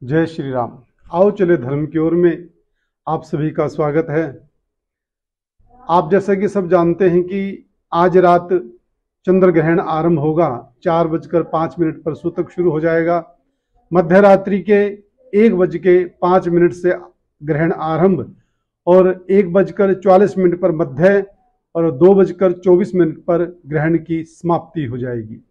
जय श्री राम। आओ चले धर्म की ओर में आप सभी का स्वागत है। आप जैसा कि सब जानते हैं कि आज रात चंद्र ग्रहण आरंभ होगा। 4:05 पर सूतक शुरू हो जाएगा। मध्य रात्रि के 1:05 से ग्रहण आरंभ और 1:44 पर मध्य और 2:24 पर ग्रहण की समाप्ति हो जाएगी।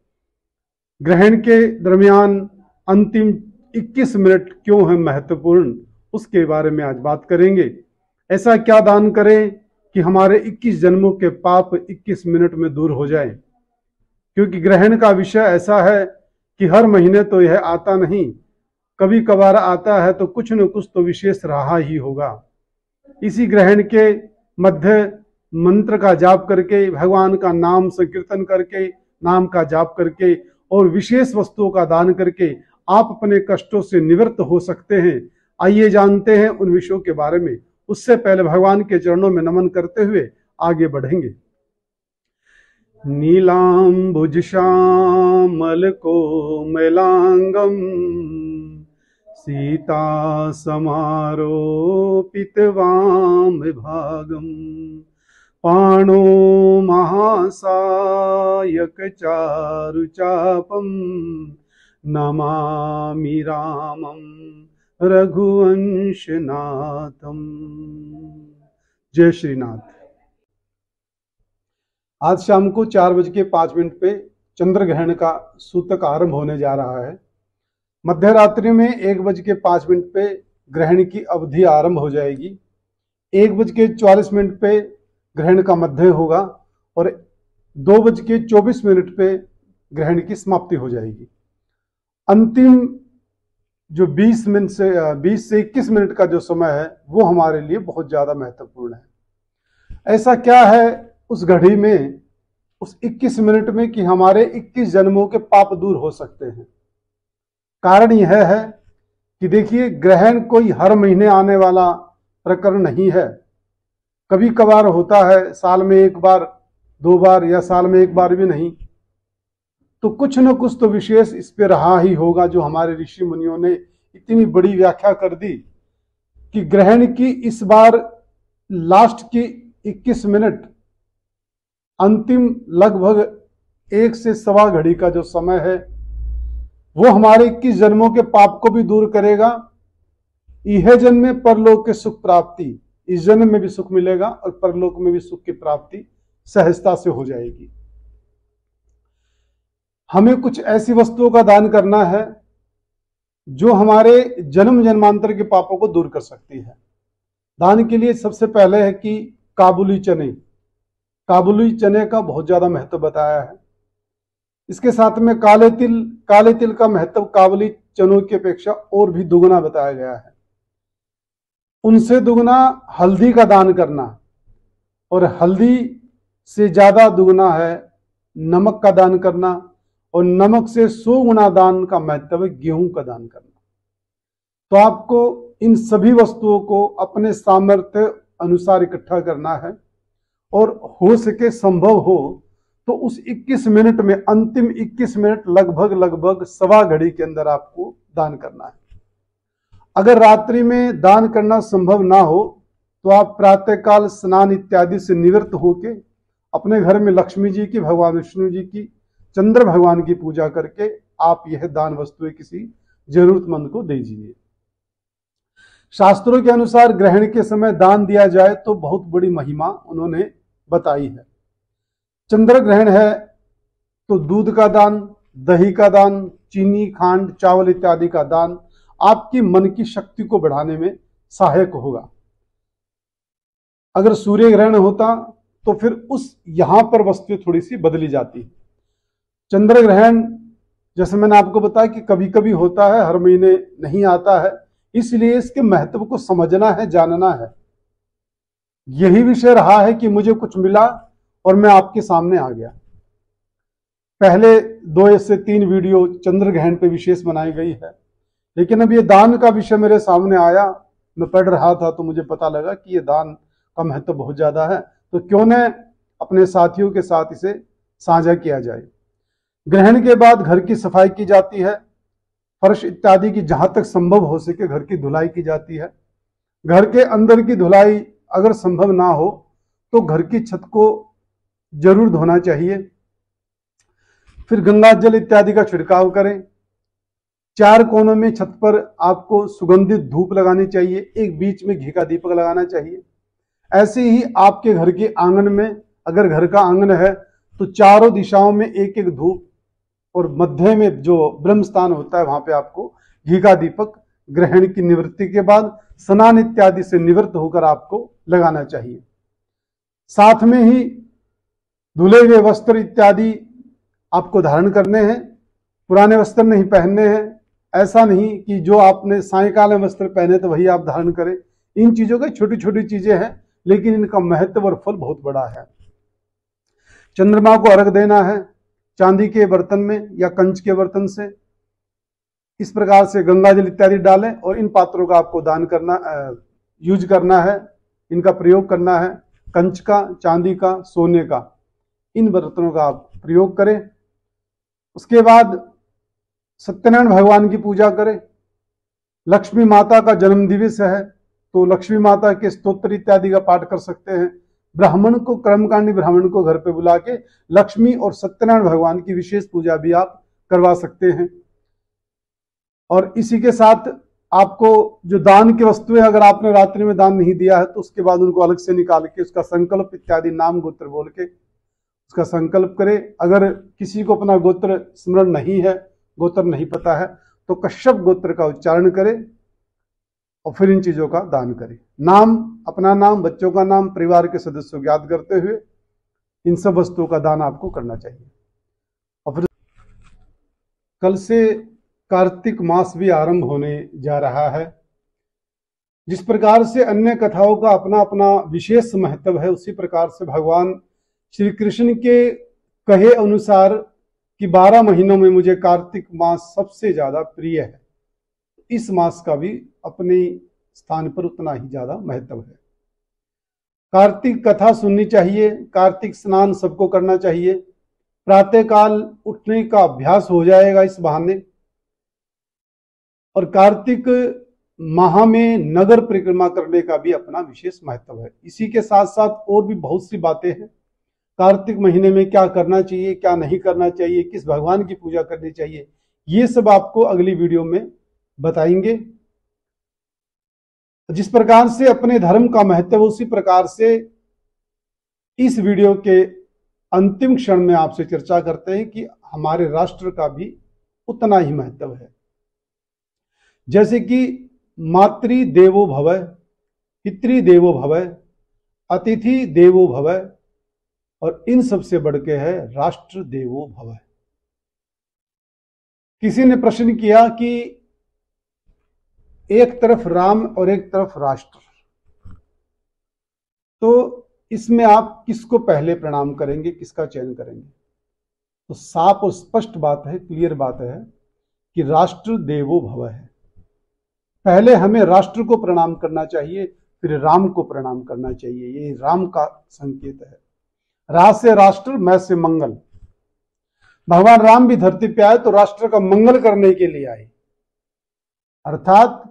ग्रहण के दरमियान अंतिम 21 मिनट क्यों है महत्वपूर्ण, उसके बारे में आज बात करेंगे। ऐसा क्या दान करें कि हमारे 21 जन्मों के पाप 21 मिनट में दूर हो जाएं। क्योंकि ग्रहण का विषय ऐसा है कि हर महीने तो यह आता नहीं, कभी कभार आता है तो कुछ न कुछ तो विशेष रहा ही होगा। इसी ग्रहण के मध्य मंत्र का जाप करके, भगवान का नाम संकीर्तन करके, नाम का जाप करके और विशेष वस्तुओं का दान करके आप अपने कष्टों से निवृत्त हो सकते हैं। आइए जानते हैं उन विषयों के बारे में। उससे पहले भगवान के चरणों में नमन करते हुए आगे बढ़ेंगे। नीलांबुज श्यामल कोमलांगम सीता समारोपित वाम भागम पाणो महासायक चारु चापम नमामि रामं रघुवंशनाथम। जय श्रीनाथ। आज शाम को 4:05 पे चंद्र ग्रहण का सूतक आरंभ होने जा रहा है। मध्य रात्रि में 1:05 पे ग्रहण की अवधि आरंभ हो जाएगी। 1:44 पे ग्रहण का मध्य होगा और 2:24 पे ग्रहण की समाप्ति हो जाएगी। अंतिम जो 20 से 21 मिनट का जो समय है वो हमारे लिए बहुत ज्यादा महत्वपूर्ण है। ऐसा क्या है उस घड़ी में, उस 21 मिनट में कि हमारे 21 जन्मों के पाप दूर हो सकते हैं। कारण यह है कि देखिए, ग्रहण कोई हर महीने आने वाला प्रकरण नहीं है। कभी कभार होता है, साल में एक बार, दो बार या साल में एक बार भी नहीं, तो कुछ न कुछ तो विशेष इस पे रहा ही होगा। जो हमारे ऋषि मुनियों ने इतनी बड़ी व्याख्या कर दी कि ग्रहण की इस बार लास्ट की 21 मिनट, अंतिम लगभग 1 से सवा घड़ी का जो समय है वो हमारे 21 जन्मों के पाप को भी दूर करेगा। यह जन्म में परलोक के सुख प्राप्ति, इस जन्म में भी सुख मिलेगा और परलोक में भी सुख की प्राप्ति सहजता से हो जाएगी। हमें कुछ ऐसी वस्तुओं का दान करना है जो हमारे जन्म जन्मांतर के पापों को दूर कर सकती है। दान के लिए सबसे पहले है कि काबुली चने। काबुली चने का बहुत ज्यादा महत्व बताया है। इसके साथ में काले तिल का महत्व काबुली चनों की अपेक्षा और भी दुगना बताया गया है। उनसे दुगना हल्दी का दान करना, और हल्दी से ज्यादा दुगना है नमक का दान करना, और नमक से 100 गुना दान का महत्व है गेहूं का दान करना। तो आपको इन सभी वस्तुओं को अपने सामर्थ्य अनुसार इकट्ठा करना है और हो सके, संभव हो तो उस 21 मिनट में, अंतिम 21 मिनट लगभग सवा घड़ी के अंदर आपको दान करना है। अगर रात्रि में दान करना संभव ना हो तो आप प्रातःकाल स्नान इत्यादि से निवृत्त होके अपने घर में लक्ष्मी जी की, भगवान विष्णु जी की, चंद्र भगवान की पूजा करके आप यह दान वस्तुएं किसी जरूरतमंद को दीजिए। शास्त्रों के अनुसार ग्रहण के समय दान दिया जाए तो बहुत बड़ी महिमा उन्होंने बताई है। चंद्र ग्रहण है तो दूध का दान, दही का दान, चीनी, खांड, चावल इत्यादि का दान आपकी मन की शक्ति को बढ़ाने में सहायक होगा। अगर सूर्य ग्रहण होता तो फिर उस यहां पर वस्तुएं थोड़ी सी बदली जाती। चंद्र ग्रहण जैसे मैंने आपको बताया कि कभी कभी होता है, हर महीने नहीं आता है, इसलिए इसके महत्व को समझना है, जानना है। यही विषय रहा है कि मुझे कुछ मिला और मैं आपके सामने आ गया। पहले 2 से 3 वीडियो चंद्र ग्रहण पे विशेष बनाई गई है, लेकिन अब ये दान का विषय मेरे सामने आया। मैं पढ़ रहा था तो मुझे पता लगा कि ये दान का महत्व बहुत ज्यादा है, तो क्यों न अपने साथियों के साथ इसे साझा किया जाए। ग्रहण के बाद घर की सफाई की जाती है, फर्श इत्यादि की जहां तक संभव हो सके घर की धुलाई की जाती है। घर के अंदर की धुलाई अगर संभव ना हो तो घर की छत को जरूर धोना चाहिए। फिर गंगा जल इत्यादि का छिड़काव करें। 4 कोनों में छत पर आपको सुगंधित धूप लगानी चाहिए, एक बीच में घी का दीपक लगाना चाहिए। ऐसे ही आपके घर के आंगन में, अगर घर का आंगन है तो चारों दिशाओं में एक एक धूप, और मध्य में जो ब्रह्म स्थान होता है वहां पे आपको घी का दीपक ग्रहण की निवृत्ति के बाद स्नान इत्यादि से निवृत्त होकर आपको लगाना चाहिए। साथ में ही धुले हुए वस्त्र इत्यादि आपको धारण करने हैं, पुराने वस्त्र नहीं पहनने हैं। ऐसा नहीं कि जो आपने सायकाल में वस्त्र पहने तो वही आप धारण करें। इन चीजों की छोटी छोटी चीजें हैं, लेकिन इनका महत्व और फल बहुत बड़ा है। चंद्रमा को अर्घ देना है चांदी के बर्तन में या कंच के बर्तन से। इस प्रकार से गंगा जल इत्यादि डालें और इन पात्रों का आपको दान करना, यूज करना है, इनका प्रयोग करना है। कंच का, चांदी का, सोने का, इन बर्तनों का आप प्रयोग करें। उसके बाद सत्यनारायण भगवान की पूजा करें। लक्ष्मी माता का जन्म दिवस है तो लक्ष्मी माता के स्तोत्र इत्यादि का पाठ कर सकते हैं। ब्राह्मण को, कर्मकांडी ब्राह्मण को घर पे बुला के लक्ष्मी और सत्यनारायण भगवान की विशेष पूजा भी आप करवा सकते हैं। और इसी के साथ आपको जो दान की वस्तुएं, अगर आपने रात्रि में दान नहीं दिया है तो उसके बाद उनको अलग से निकाल के उसका संकल्प इत्यादि नाम गोत्र बोल के उसका संकल्प करें। अगर किसी को अपना गोत्र स्मरण नहीं है, गोत्र नहीं पता है, तो कश्यप गोत्र का उच्चारण करें और फिर इन चीजों का दान करें। नाम, अपना नाम, बच्चों का नाम, परिवार के सदस्यों को याद करते हुए इन सब वस्तुओं का दान आपको करना चाहिए। और फिर कल से कार्तिक मास भी आरंभ होने जा रहा है। जिस प्रकार से अन्य कथाओं का अपना अपना विशेष महत्व है, उसी प्रकार से भगवान श्री कृष्ण के कहे अनुसार कि 12 महीनों में मुझे कार्तिक मास सबसे ज्यादा प्रिय है। इस मास का भी अपने स्थान पर उतना ही ज्यादा महत्व है। कार्तिक कथा सुननी चाहिए, कार्तिक स्नान सबको करना चाहिए। प्रातःकाल उठने का अभ्यास हो जाएगा इस बहाने। और कार्तिक माह में नगर परिक्रमा करने का भी अपना विशेष महत्व है। इसी के साथ साथ और भी बहुत सी बातें हैं। कार्तिक महीने में क्या करना चाहिए, क्या नहीं करना चाहिए, किस भगवान की पूजा करनी चाहिए, ये सब आपको अगली वीडियो में बताएंगे। जिस प्रकार से अपने धर्म का महत्व, उसी प्रकार से इस वीडियो के अंतिम क्षण में आपसे चर्चा करते हैं कि हमारे राष्ट्र का भी उतना ही महत्व है। जैसे कि मातृ देवो भव, पितृ देवो भव, अतिथि देवो भव, और इन सबसे बढ़ के है राष्ट्र देवो भव। किसी ने प्रश्न किया कि एक तरफ राम और एक तरफ राष्ट्र, तो इसमें आप किसको पहले प्रणाम करेंगे, किसका चयन करेंगे? तो साफ और स्पष्ट बात है, क्लियर बात है कि राष्ट्र देवो भव है। पहले हमें राष्ट्र को प्रणाम करना चाहिए, फिर राम को प्रणाम करना चाहिए। ये राम का संकेत है। रा से राष्ट्र, मैं से मंगल। भगवान राम भी धरती पे आए तो राष्ट्र का मंगल करने के लिए आए, अर्थात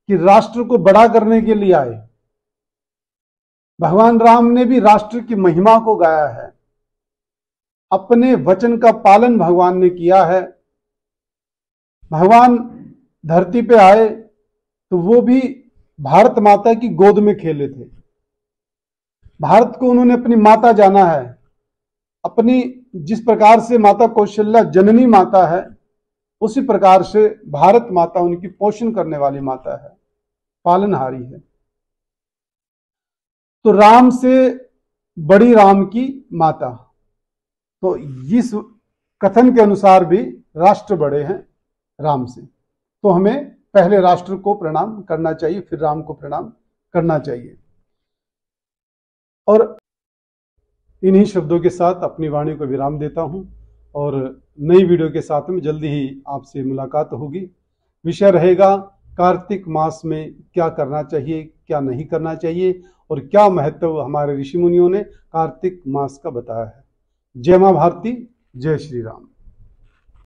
कि राष्ट्र को बड़ा करने के लिए आए। भगवान राम ने भी राष्ट्र की महिमा को गाया है। अपने वचन का पालन भगवान ने किया है। भगवान धरती पे आए तो वो भी भारत माता की गोद में खेले थे। भारत को उन्होंने अपनी माता जाना है। अपनी, जिस प्रकार से माता कौशल्या जननी माता है, उसी प्रकार से भारत माता उनकी पोषण करने वाली माता है, पालनहारी है। तो राम से बड़ी राम की माता, तो इस कथन के अनुसार भी राष्ट्र बड़े हैं राम से। तो हमें पहले राष्ट्र को प्रणाम करना चाहिए, फिर राम को प्रणाम करना चाहिए। और इन्हीं शब्दों के साथ अपनी वाणी को विराम देता हूं और नई वीडियो के साथ में जल्दी ही आपसे मुलाकात होगी। विषय रहेगा कार्तिक मास में क्या करना चाहिए, क्या नहीं करना चाहिए, और क्या महत्व हमारे ऋषि मुनियों ने कार्तिक मास का बताया है। जय मां भारती, जय श्री राम।